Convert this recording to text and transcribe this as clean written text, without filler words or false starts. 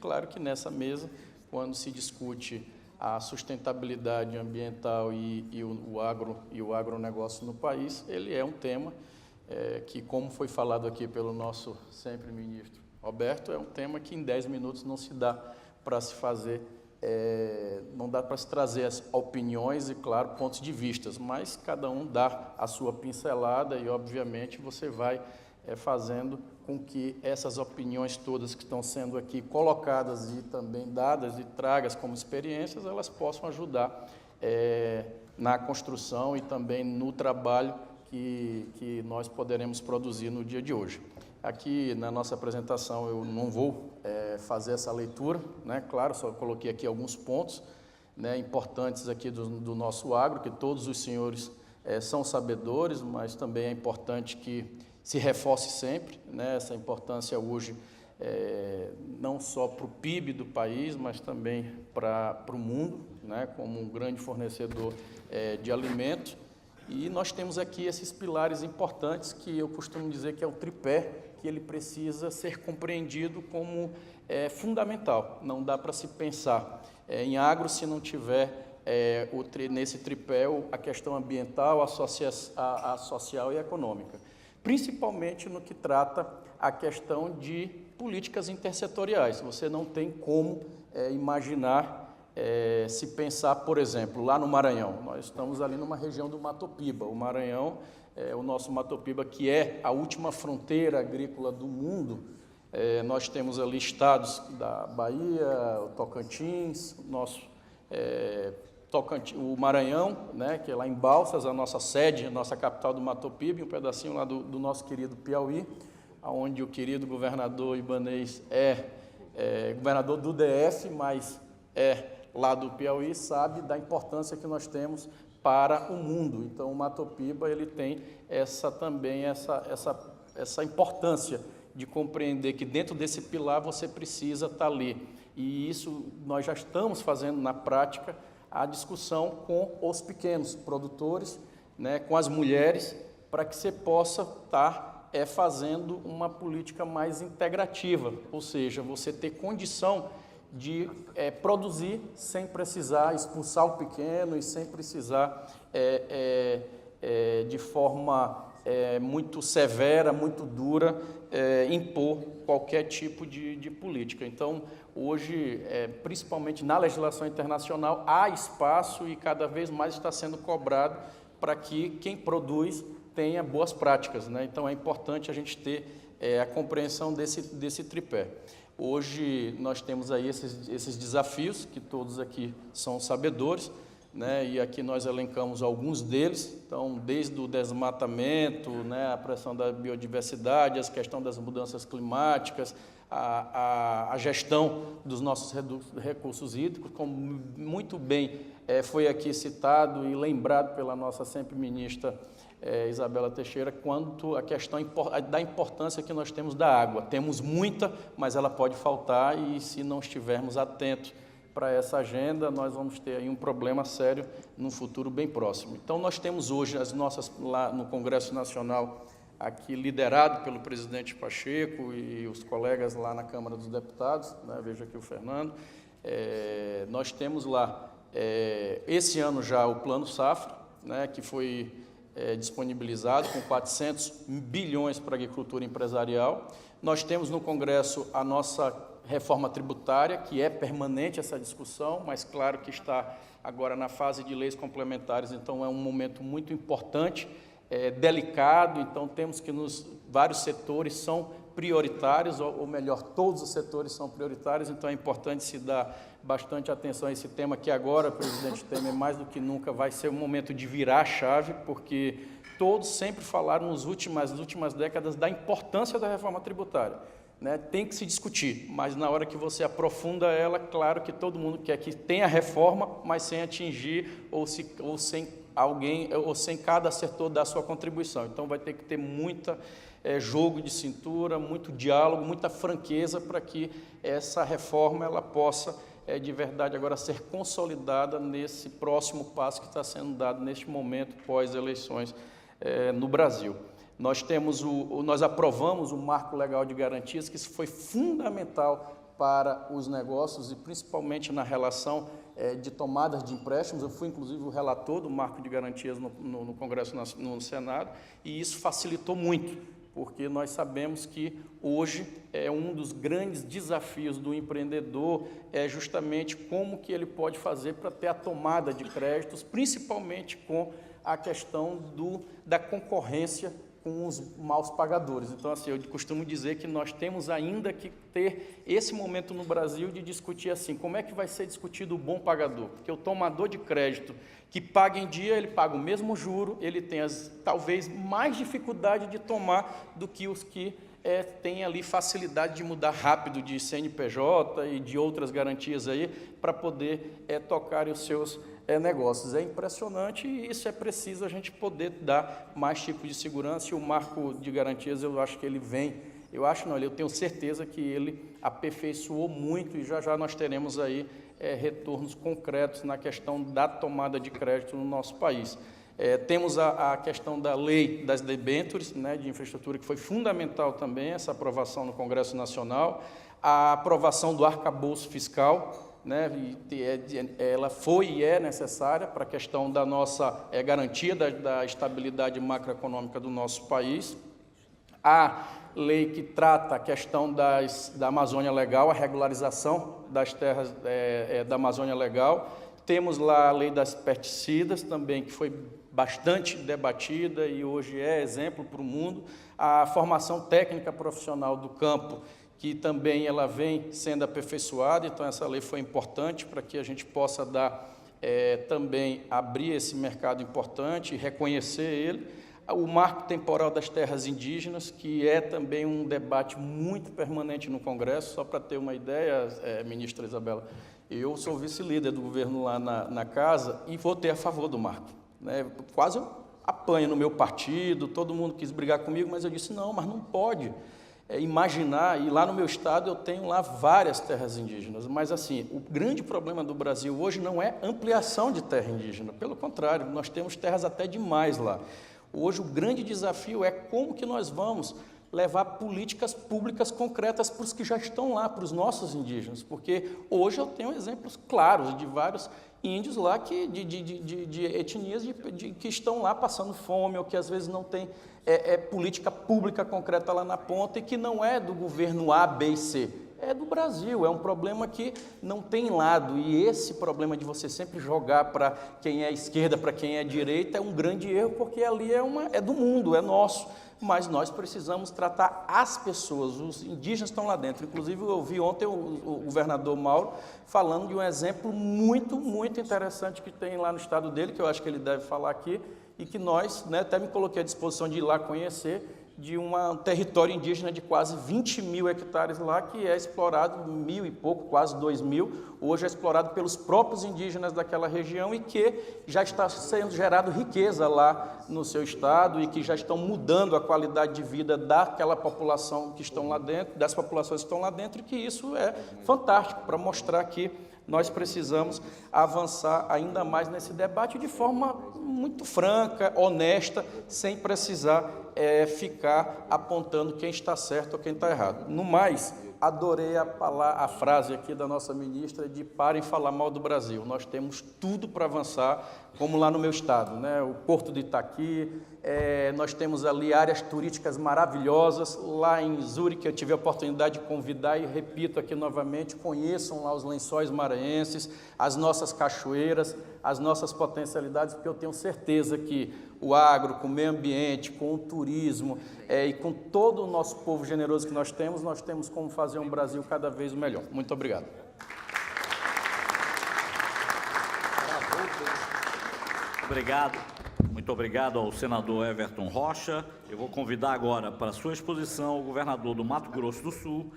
claro que nessa mesa, quando se discute a sustentabilidade ambiental e o agronegócio no país, ele é um tema que, como foi falado aqui pelo nosso sempre ministro Roberto, é um tema que em 10 minutos não se dá para se fazer, não dá para se trazer as opiniões e, claro, pontos de vistas, mas cada um dá a sua pincelada e, obviamente, você vai fazendo com que essas opiniões todas que estão sendo aqui colocadas e também dadas e tragas como experiências, elas possam ajudar na construção e também no trabalho que nós poderemos produzir no dia de hoje. Aqui na nossa apresentação eu não vou fazer essa leitura, né? Claro, só coloquei aqui alguns pontos, né, importantes aqui do nosso agro, que todos os senhores são sabedores, mas também é importante que se reforce sempre, né, essa importância hoje, não só para o PIB do país, mas também para o mundo, né, como um grande fornecedor de alimento. E nós temos aqui esses pilares importantes que eu costumo dizer que é o tripé, que ele precisa ser compreendido como fundamental. Não dá para se pensar em agro se não tiver nesse tripé a questão ambiental, a social e a econômica, principalmente no que trata a questão de políticas intersetoriais. Você não tem como imaginar, se pensar, por exemplo, lá no Maranhão. Nós estamos ali numa região do Matopiba. O Maranhão, o nosso Matopiba, que é a última fronteira agrícola do mundo, nós temos ali estados da Bahia, o Tocantins, o Maranhão, né, que é lá em Balsas, a nossa sede, a nossa capital do Matopiba, e um pedacinho lá do nosso querido Piauí, onde o querido governador Ibanez governador do DF, mas lá do Piauí, sabe da importância que nós temos para o mundo. Então, o Matopiba ele tem essa importância de compreender que dentro desse pilar você precisa estar ali. E isso nós já estamos fazendo na prática, a discussão com os pequenos produtores, né, com as mulheres, para que você possa estar fazendo uma política mais integrativa, ou seja, você ter condição de produzir sem precisar expulsar o pequeno e sem precisar, de forma muito severa, muito dura, impor qualquer tipo de política. Então, hoje, principalmente na legislação internacional, há espaço e cada vez mais está sendo cobrado para que quem produz tenha boas práticas, né? Então, é importante a gente ter a compreensão desse tripé. Hoje, nós temos aí esses desafios, que todos aqui são sabedores, né? E aqui nós elencamos alguns deles, então, desde o desmatamento, né, a pressão da biodiversidade, a questão das mudanças climáticas, a gestão dos nossos recursos hídricos, como muito bem foi aqui citado e lembrado pela nossa sempre ministra Isabela Teixeira, quanto à questão da importância que nós temos da água. Temos muita, mas ela pode faltar e se não estivermos atentos para essa agenda, nós vamos ter aí um problema sério no futuro bem próximo. Então, nós temos hoje lá no Congresso Nacional, aqui liderado pelo presidente Pacheco e os colegas lá na Câmara dos Deputados, né, veja aqui o Fernando, nós temos lá, esse ano já, o Plano Safra, né, que foi disponibilizado com 400 bilhões para a agricultura empresarial. Nós temos no Congresso a nossa reforma tributária, que é permanente essa discussão, mas claro que está agora na fase de leis complementares, então é um momento muito importante, delicado, então temos que vários setores são prioritários, ou melhor, todos os setores são prioritários, então é importante se dar bastante atenção a esse tema, que agora, presidente Temer, mais do que nunca, vai ser um momento de virar a chave, porque todos sempre falaram nas últimas décadas da importância da reforma tributária, né? Tem que se discutir, mas na hora que você aprofunda ela, claro que todo mundo quer que tenha reforma, mas sem atingir ou sem alguém, ou sem cada setor dar sua contribuição. Então, vai ter que ter muita jogo de cintura, muito diálogo, muita franqueza para que essa reforma ela possa, de verdade, agora ser consolidada nesse próximo passo que está sendo dado neste momento pós-eleições no Brasil. Nós aprovamos o Marco Legal de Garantias, que isso foi fundamental para os negócios e principalmente na relação de tomadas de empréstimos. Eu fui, inclusive, o relator do marco de garantias no Congresso, no Senado, e isso facilitou muito, porque nós sabemos que hoje um dos grandes desafios do empreendedor é justamente como que ele pode fazer para ter a tomada de créditos, principalmente com a questão da concorrência com os maus pagadores. Então, assim, eu costumo dizer que nós temos ainda que ter esse momento no Brasil de discutir assim, como é que vai ser discutido o bom pagador? Porque o tomador de crédito que paga em dia, ele paga o mesmo juro, ele tem talvez mais dificuldade de tomar do que os que têm ali facilidade de mudar rápido de CNPJ e de outras garantias aí para poder tocar os seus negócios. É impressionante e isso é preciso a gente poder dar mais tipo de segurança, e o marco de garantias eu acho que ele vem, eu tenho certeza que ele aperfeiçoou muito e já já nós teremos aí retornos concretos na questão da tomada de crédito no nosso país. Temos a questão da lei das debêntures, né, de infraestrutura, que foi fundamental também, essa aprovação no Congresso Nacional, a aprovação do arcabouço fiscal, né, ela foi e é necessária para a questão da nossa garantia da estabilidade macroeconômica do nosso país. A lei que trata a questão da Amazônia Legal, a regularização das terras da Amazônia Legal. Temos lá a lei das pesticidas também, que foi bastante debatida e hoje é exemplo para o mundo. A formação técnica profissional do campo, que também ela vem sendo aperfeiçoada, então essa lei foi importante para que a gente possa também abrir esse mercado importante e reconhecer ele. O marco temporal das terras indígenas, que é também um debate muito permanente no Congresso. Só para ter uma ideia, ministra Isabela, eu sou vice-líder do governo lá na casa e votei a favor do marco, né? Quase eu apanho no meu partido, todo mundo quis brigar comigo, mas eu disse, não, mas não pode imaginar, e lá no meu estado eu tenho lá várias terras indígenas, mas assim, o grande problema do Brasil hoje não é ampliação de terra indígena, pelo contrário, nós temos terras até demais lá. Hoje o grande desafio é como que nós vamos levar políticas públicas concretas para os que já estão lá, para os nossos indígenas, porque hoje eu tenho exemplos claros de vários índios lá de etnias que estão lá passando fome, ou que às vezes não tem política pública concreta lá na ponta, e que não é do governo A, B e C, é do Brasil, é um problema que não tem lado, e esse problema de você sempre jogar para quem é esquerda, para quem é direita, é um grande erro, porque ali é do mundo, é nosso, mas nós precisamos tratar as pessoas, os indígenas estão lá dentro. Inclusive eu ouvi ontem o governador Mauro falando de um exemplo muito, muito interessante que tem lá no estado dele, que eu acho que ele deve falar aqui, e que nós, né, até me coloquei à disposição de ir lá conhecer, de um território indígena de quase 20 mil hectares lá, que é explorado 1.000 e pouco, quase 2.000, hoje é explorado pelos próprios indígenas daquela região e que já está sendo gerado riqueza lá no seu estado e que já estão mudando a qualidade de vida daquela população que estão lá dentro, das populações que estão lá dentro, e que isso é fantástico para mostrar que nós precisamos avançar ainda mais nesse debate de forma muito franca, honesta, sem precisar ficar apontando quem está certo ou quem está errado. No mais, adorei a frase aqui da nossa ministra de parem de falar mal do Brasil. Nós temos tudo para avançar, como lá no meu estado, né? O Porto de Itaqui, nós temos ali áreas turísticas maravilhosas. Lá em Zurique eu tive a oportunidade de convidar e repito aqui novamente, conheçam lá os lençóis maranhenses, as nossas cachoeiras, as nossas potencialidades, porque eu tenho certeza que o agro, com o meio ambiente, com o turismo e com todo o nosso povo generoso que nós temos como fazer um Brasil cada vez melhor. Muito obrigado. Obrigado. Muito obrigado ao senador Everton Rocha. Eu vou convidar agora para a sua exposição o governador do Mato Grosso do Sul.